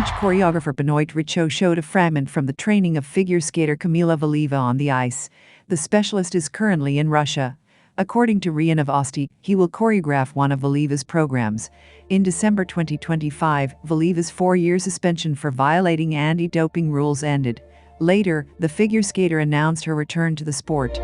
French choreographer Benoit Richaud showed a fragment from the training of figure skater Kamila Valieva on the ice. The specialist is currently in Russia. According to Ria Novosti, he will choreograph one of Valieva's programs. In December 2025, Valieva's 4-year suspension for violating anti-doping rules ended. Later, the figure skater announced her return to the sport.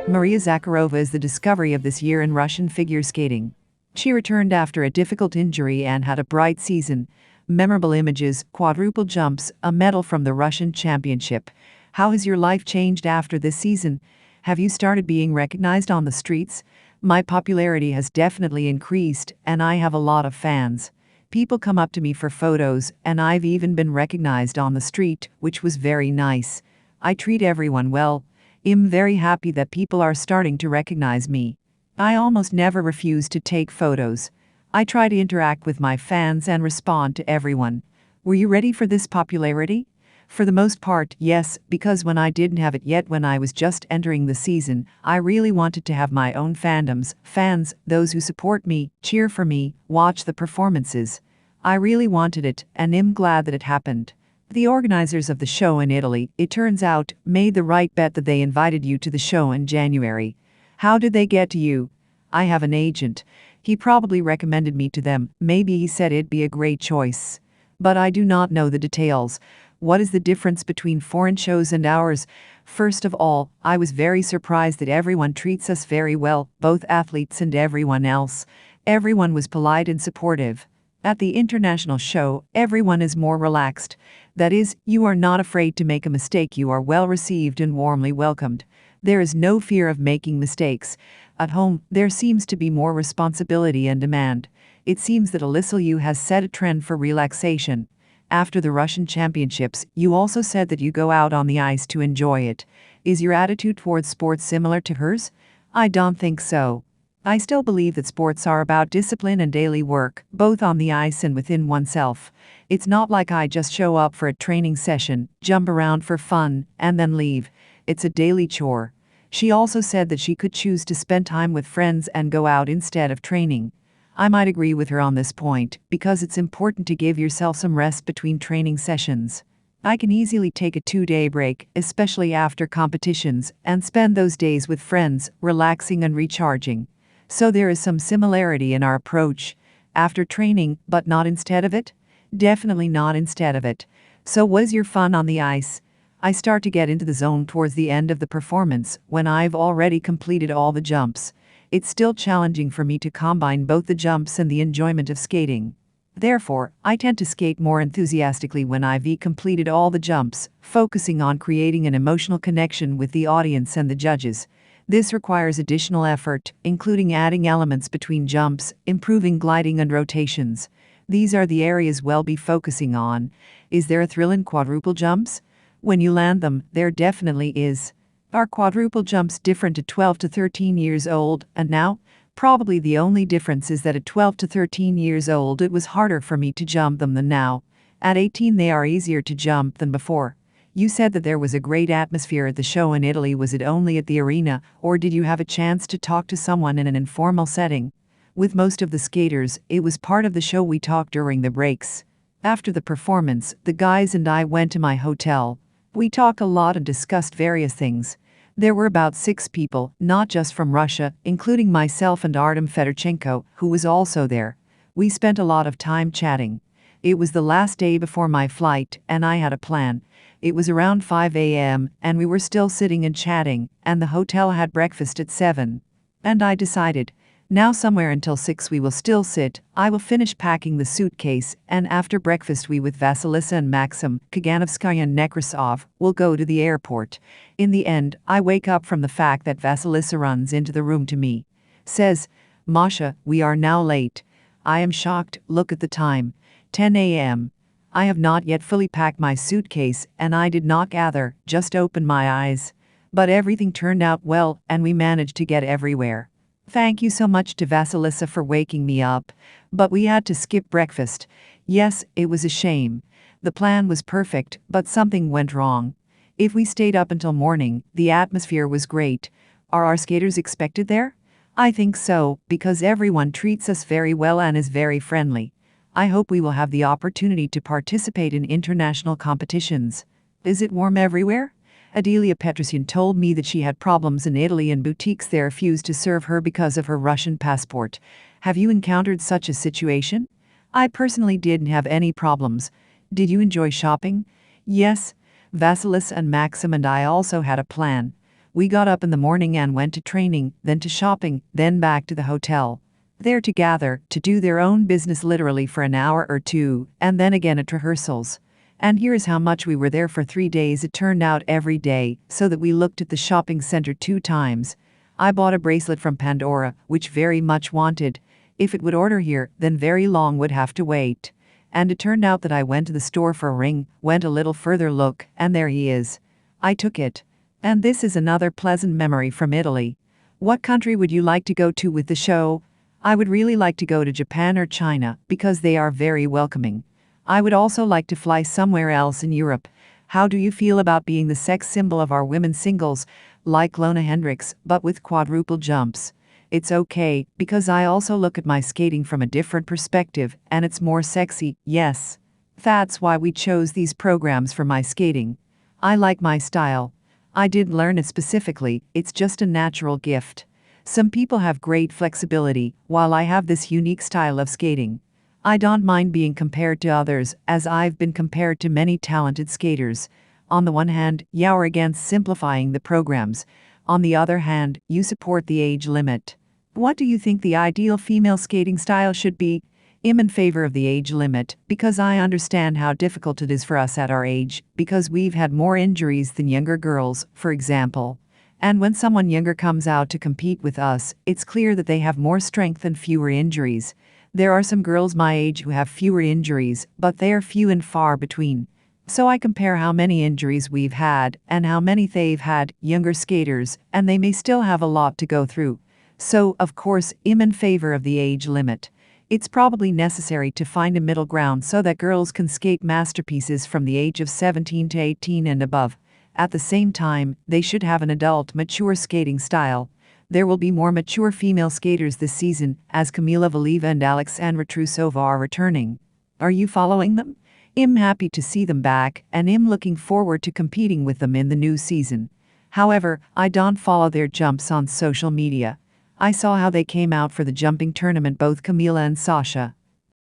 Maria Zakharova is the discovery of this year in Russian figure skating. She returned after a difficult injury and had a bright season. Memorable images, quadruple jumps, a medal from the Russian championship. How has your life changed after this season? Have you started being recognized on the streets? My popularity has definitely increased, and I have a lot of fans. People come up to me for photos, and I've even been recognized on the street, which was very nice. I treat everyone well. I'm very happy that people are starting to recognize me. I almost never refuse to take photos. I try to interact with my fans and respond to everyone. Were you ready for this popularity? For the most part, yes, because when I didn't have it yet, when I was just entering the season, I really wanted to have my own fandoms, fans, those who support me, cheer for me, watch the performances. I really wanted it, and I'm glad that it happened. The organizers of the show in Italy, it turns out, made the right bet that they invited you to the show in January. How did they get to you? I have an agent. He probably recommended me to them. Maybe he said it'd be a great choice. But I do not know the details. What is the difference between foreign shows and ours? First of all, I was very surprised that everyone treats us very well, both athletes and everyone else. Everyone was polite and supportive. At the international show, everyone is more relaxed. That is, you are not afraid to make a mistake. You are well received and warmly welcomed. There is no fear of making mistakes. At home, there seems to be more responsibility and demand. It seems that Alisaliu has set a trend for relaxation. After the Russian championships, you also said that you go out on the ice to enjoy it. Is your attitude towards sports similar to hers? I don't think so. I still believe that sports are about discipline and daily work, both on the ice and within oneself. It's not like I just show up for a training session, jump around for fun, and then leave. It's a daily chore. She also said that she could choose to spend time with friends and go out instead of training. I might agree with her on this point, because it's important to give yourself some rest between training sessions. I can easily take a 2-day break, especially after competitions, and spend those days with friends, relaxing and recharging. So there is some similarity in our approach. After training, but not instead of it? Definitely not instead of it. So was your fun on the ice? I start to get into the zone towards the end of the performance, when I've already completed all the jumps. It's still challenging for me to combine both the jumps and the enjoyment of skating. Therefore, I tend to skate more enthusiastically when I've completed all the jumps, focusing on creating an emotional connection with the audience and the judges. This requires additional effort, including adding elements between jumps, improving gliding and rotations. These are the areas we'll be focusing on. Is there a thrill in quadruple jumps? When you land them, there definitely is. Are quadruple jumps different at 12 to 13 years old, and now? Probably the only difference is that at 12 to 13 years old it was harder for me to jump them than now. At 18 they are easier to jump than before. You said that there was a great atmosphere at the show in Italy. Was it only at the arena, or did you have a chance to talk to someone in an informal setting? With most of the skaters, it was part of the show. We talked during the breaks. After the performance, the guys and I went to my hotel. We talked a lot and discussed various things. There were about 6 people, not just from Russia, including myself and Artem Fedorchenko, who was also there. We spent a lot of time chatting. It was the last day before my flight, and I had a plan. It was around 5 a.m., and we were still sitting and chatting, and the hotel had breakfast at 7. And I decided, now somewhere until 6 we will still sit. I will finish packing the suitcase, and after breakfast we with Vasilisa and Maxim, Kaganovskaya and Nekrasov, will go to the airport. In the end, I wake up from the fact that Vasilisa runs into the room to me. Says, Masha, we are now late. I am shocked. Look at the time. 10 a.m. I have not yet fully packed my suitcase, and I did not gather, just opened my eyes. But everything turned out well, and we managed to get everywhere. Thank you so much to Vasilisa for waking me up. But we had to skip breakfast. Yes, it was a shame. The plan was perfect, but something went wrong. If we stayed up until morning, the atmosphere was great. Are our skaters expected there? I think so, because everyone treats us very well and is very friendly. I hope we will have the opportunity to participate in international competitions. Is it warm everywhere? Adelia Petrosian told me that she had problems in Italy and boutiques there refused to serve her because of her Russian passport. Have you encountered such a situation? I personally didn't have any problems. Did you enjoy shopping? Yes. Vasilis and Maxim and I also had a plan. We got up in the morning and went to training, then to shopping, then back to the hotel. There to gather, to do their own business literally for an hour or two, and then again at rehearsals. And here's how much we were there for 3 days. It turned out every day, so that we looked at the shopping center 2 times. I bought a bracelet from Pandora, which very much wanted. If it would order here, then very long would have to wait. And it turned out that I went to the store for a ring, went a little further look, and there he is. I took it. And this is another pleasant memory from Italy. What country would you like to go to with the show? I would really like to go to Japan or China, because they are very welcoming. I would also like to fly somewhere else in Europe. How do you feel about being the sex symbol of our women's singles, like Lona Hendricks, but with quadruple jumps? It's okay, because I also look at my skating from a different perspective, and it's more sexy, yes. That's why we chose these programs for my skating. I like my style. I didn't learn it specifically, it's just a natural gift. Some people have great flexibility, while I have this unique style of skating. I don't mind being compared to others, as I've been compared to many talented skaters. On the one hand, you're against simplifying the programs. On the other hand, you support the age limit. What do you think the ideal female skating style should be? I'm in favor of the age limit, because I understand how difficult it is for us at our age, because we've had more injuries than younger girls, for example. And when someone younger comes out to compete with us, it's clear that they have more strength and fewer injuries. There are some girls my age who have fewer injuries, but they are few and far between. So I compare how many injuries we've had and how many they've had, younger skaters, and they may still have a lot to go through. So, of course, I'm in favor of the age limit. It's probably necessary to find a middle ground so that girls can skate masterpieces from the age of 17 to 18 and above. At the same time, they should have an adult, mature skating style. There will be more mature female skaters this season, as Kamila Valieva and Alexandra Trusova are returning. Are you following them? I'm happy to see them back, and I'm looking forward to competing with them in the new season. However, I don't follow their jumps on social media. I saw how they came out for the jumping tournament, both Kamila and Sasha.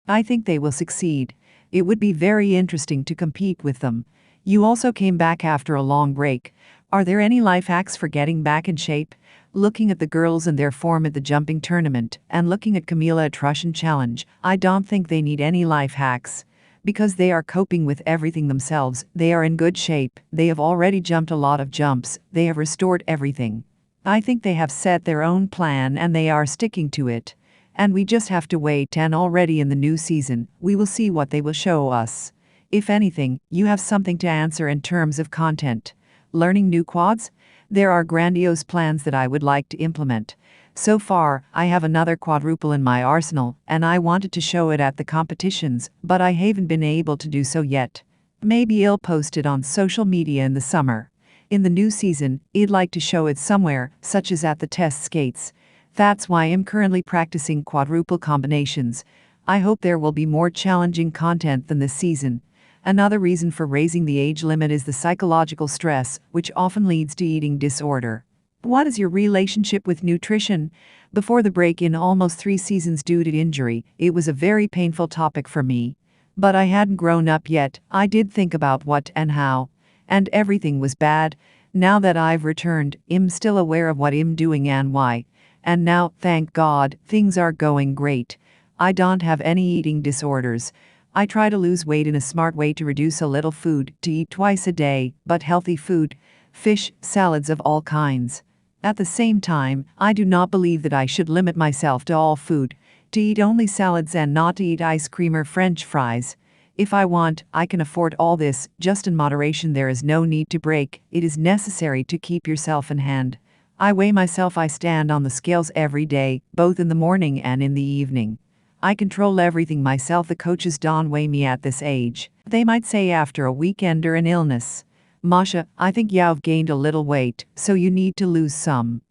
I think they will succeed. It would be very interesting to compete with them. You also came back after a long break. Are there any life hacks for getting back in shape? Looking at the girls and their form at the jumping tournament, and looking at Kamila at Russian Challenge, I don't think they need any life hacks. Because they are coping with everything themselves, they are in good shape, they have already jumped a lot of jumps, they have restored everything. I think they have set their own plan and they are sticking to it. And we just have to wait, and already in the new season, we will see what they will show us. If anything, you have something to answer in terms of content. Learning new quads? There are grandiose plans that I would like to implement. So far, I have another quadruple in my arsenal, and I wanted to show it at the competitions, but I haven't been able to do so yet. Maybe I'll post it on social media in the summer. In the new season, I'd like to show it somewhere, such as at the test skates. That's why I'm currently practicing quadruple combinations. I hope there will be more challenging content than this season. Another reason for raising the age limit is the psychological stress, which often leads to eating disorder. What is your relationship with nutrition? Before the break in almost 3 seasons due to injury, it was a very painful topic for me. But I hadn't grown up yet, I did think about what and how. And everything was bad. Now that I've returned, I'm still aware of what I'm doing and why. And now, thank God, things are going great. I don't have any eating disorders. I try to lose weight in a smart way, to reduce a little food, to eat twice a day, but healthy food, fish, salads of all kinds. At the same time, I do not believe that I should limit myself to all food, to eat only salads and not to eat ice cream or French fries. If I want, I can afford all this, just in moderation. There is no need to break, it is necessary to keep yourself in hand. I weigh myself, I stand on the scales every day, both in the morning and in the evening. I control everything myself. The coaches don't weigh me at this age. They might say after a weekend or an illness, "Masha, I think you've gained a little weight, so you need to lose some."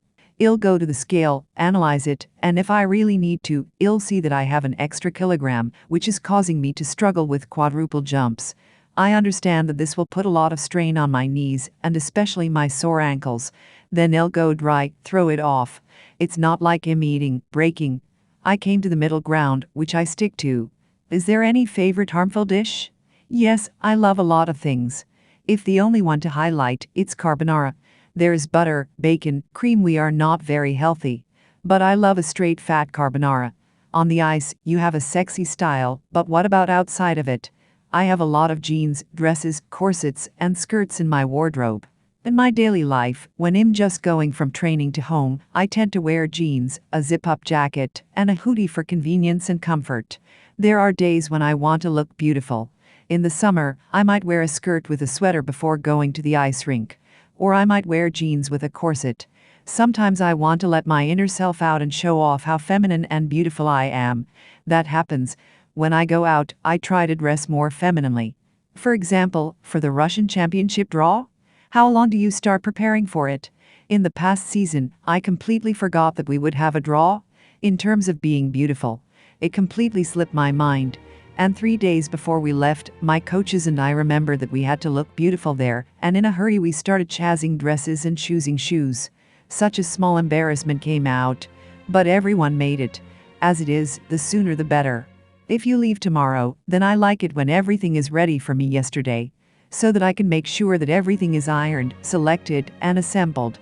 I'll go to the scale, analyze it, and if I really need to, I'll see that I have an extra kilogram, which is causing me to struggle with quadruple jumps. I understand that this will put a lot of strain on my knees and especially my sore ankles. Then I'll go dry, throw it off. It's not like I'm eating, breaking. I came to the middle ground, which I stick to. Is there any favorite harmful dish? Yes, I love a lot of things. If the only one to highlight, it's carbonara. There's butter, bacon, cream. We are not very healthy. But I love a straight fat carbonara. On the ice, you have a sexy style, but what about outside of it? I have a lot of jeans, dresses, corsets, and skirts in my wardrobe. In my daily life, when I'm just going from training to home, I tend to wear jeans, a zip-up jacket, and a hoodie for convenience and comfort. There are days when I want to look beautiful. In the summer, I might wear a skirt with a sweater before going to the ice rink. Or I might wear jeans with a corset. Sometimes I want to let my inner self out and show off how feminine and beautiful I am. That happens. When I go out, I try to dress more femininely. For example, for the Russian Championship draw? How long do you start preparing for it? In the past season, I completely forgot that we would have a draw. In terms of being beautiful, it completely slipped my mind. And 3 days before we left, my coaches and I remembered that we had to look beautiful there, and in a hurry we started choosing dresses and choosing shoes. Such a small embarrassment came out, but everyone made it. As it is, the sooner the better. If you leave tomorrow, then I like it when everything is ready for me yesterday, so that I can make sure that everything is ironed, selected, and assembled.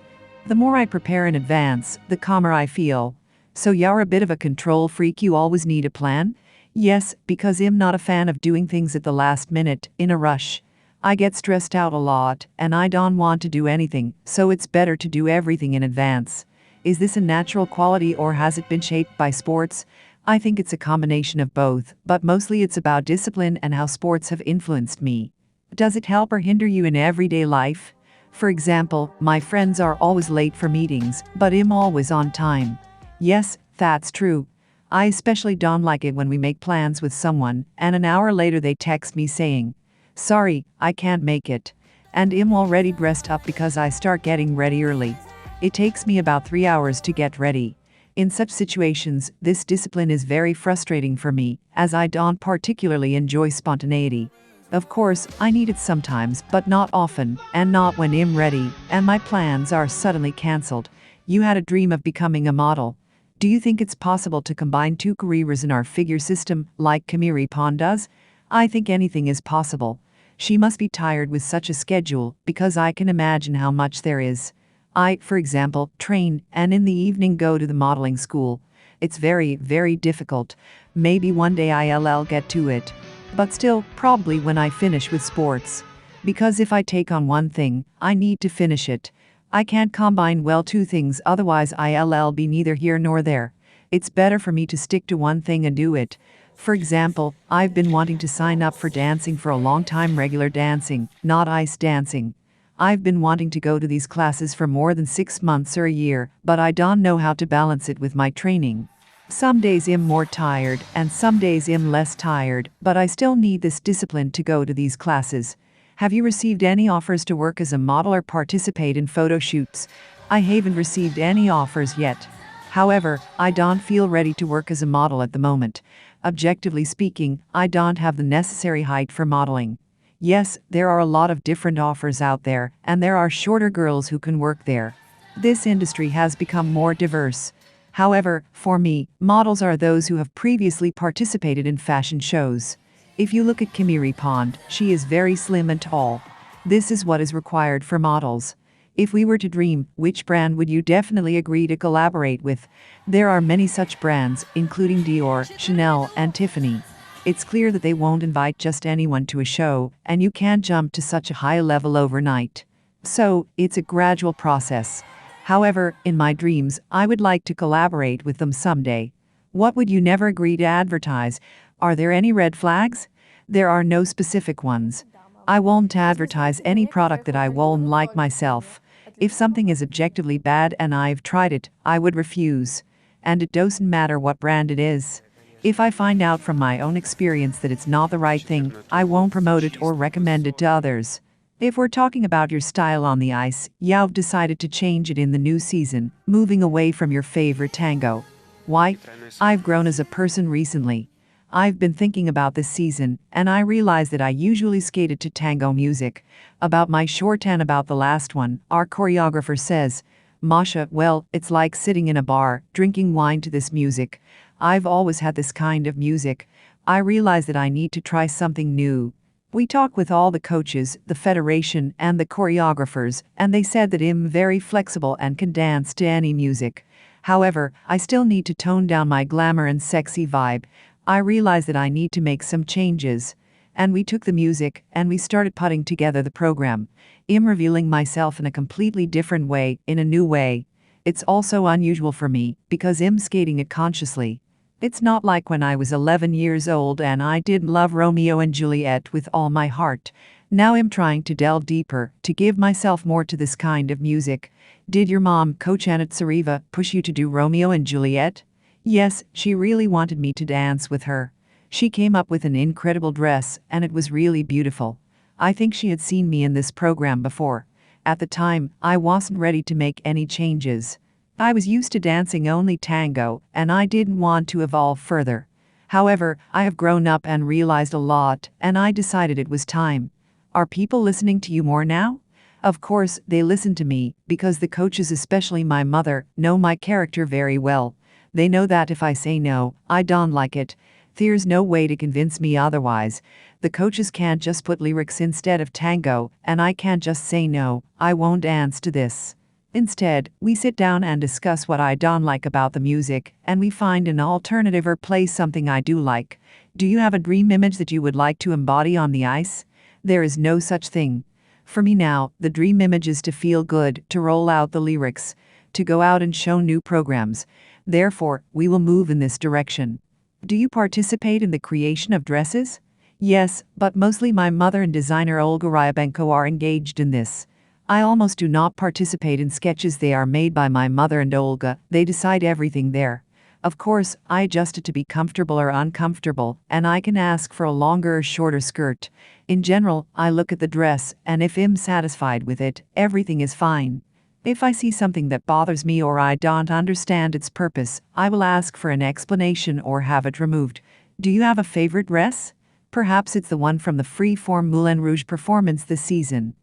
The more I prepare in advance, the calmer I feel. So you're a bit of a control freak, you always need a plan? Yes, because I'm not a fan of doing things at the last minute, in a rush. I get stressed out a lot, and I don't want to do anything, so it's better to do everything in advance. Is this a natural quality or has it been shaped by sports? I think it's a combination of both, but mostly it's about discipline and how sports have influenced me. Does it help or hinder you in everyday life? For example, my friends are always late for meetings, but I'm always on time. Yes, that's true. I especially don't like it when we make plans with someone, and an hour later they text me saying, "Sorry, I can't make it." And I'm already dressed up because I start getting ready early. It takes me about 3 hours to get ready. In such situations, this discipline is very frustrating for me, as I don't particularly enjoy spontaneity. Of course, I need it sometimes, but not often, and not when I'm ready, and my plans are suddenly cancelled. You had a dream of becoming a model. Do you think it's possible to combine 2 careers in our figure system, like Maria Zakharova does? I think anything is possible. She must be tired with such a schedule, because I can imagine how much there is. I, for example, train, and in the evening go to the modeling school. It's very, very difficult. Maybe one day I'll get to it. But still, probably when I finish with sports. Because if I take on one thing, I need to finish it. I can't combine well 2 things, otherwise I'll be neither here nor there. It's better for me to stick to one thing and do it. For example, I've been wanting to sign up for dancing for a long time, regular dancing, not ice dancing. I've been wanting to go to these classes for more than 6 months or a year, but I don't know how to balance it with my training. Some days I'm more tired, and some days I'm less tired, but I still need this discipline to go to these classes. Have you received any offers to work as a model or participate in photo shoots? I haven't received any offers yet. However, I don't feel ready to work as a model at the moment. Objectively speaking, I don't have the necessary height for modeling. Yes, there are a lot of different offers out there, and there are shorter girls who can work there. This industry has become more diverse. However, for me, models are those who have previously participated in fashion shows. If you look at Kimiri Pond, she is very slim and tall. This is what is required for models. If we were to dream, which brand would you definitely agree to collaborate with? There are many such brands, including Dior, Chanel, and Tiffany. It's clear that they won't invite just anyone to a show, and you can't jump to such a high level overnight. So, it's a gradual process. However, in my dreams, I would like to collaborate with them someday. What would you never agree to advertise? Are there any red flags? There are no specific ones. I won't advertise any product that I won't like myself. If something is objectively bad and I've tried it, I would refuse. And it doesn't matter what brand it is. If I find out from my own experience that it's not the right thing, I won't promote it or recommend it to others. If we're talking about your style on the ice, you've decided to change it in the new season, moving away from your favorite tango. Why? I've grown as a person recently. I've been thinking about this season, and I realized that I usually skated to tango music. About my short and about the last one, our choreographer says, Masha, well, it's like sitting in a bar, drinking wine to this music. I've always had this kind of music. I realize that I need to try something new. We talked with all the coaches, the federation, and the choreographers, and they said that I'm very flexible and can dance to any music. However, I still need to tone down my glamour and sexy vibe. I realized that I need to make some changes. And we took the music, and we started putting together the program. I'm revealing myself in a completely different way, in a new way. It's also unusual for me, because I'm skating it consciously. It's not like when I was 11 years old and I did love Romeo and Juliet with all my heart. Now I'm trying to delve deeper, to give myself more to this kind of music. Did your mom, Coach Maria Zakharova, push you to do Romeo and Juliet? Yes, she really wanted me to dance with her. She came up with an incredible dress, and it was really beautiful. I think she had seen me in this program before. At the time, I wasn't ready to make any changes. I was used to dancing only tango, and I didn't want to evolve further. However, I have grown up and realized a lot, and I decided it was time. Are people listening to you more now? Of course, they listen to me, because the coaches, especially my mother, know my character very well. They know that if I say no, I don't like it. There's no way to convince me otherwise. The coaches can't just put lyrics instead of tango, and I can't just say no, I won't dance to this. Instead, we sit down and discuss what I don't like about the music, and we find an alternative or play something I do like. Do you have a dream image that you would like to embody on the ice? There is no such thing. For me now, the dream image is to feel good, to roll out the lyrics, to go out and show new programs. Therefore, we will move in this direction. Do you participate in the creation of dresses? Yes, but mostly my mother and designer Olga Ryabenko are engaged in this. I almost do not participate in sketches. They are made by my mother and Olga. They decide everything there. Of course, I adjust it to be comfortable or uncomfortable, and I can ask for a longer or shorter skirt. In general, I look at the dress, and if I'm satisfied with it, everything is fine. If I see something that bothers me or I don't understand its purpose, I will ask for an explanation or have it removed. Do you have a favorite dress? Perhaps it's the one from the free-form Moulin Rouge performance this season.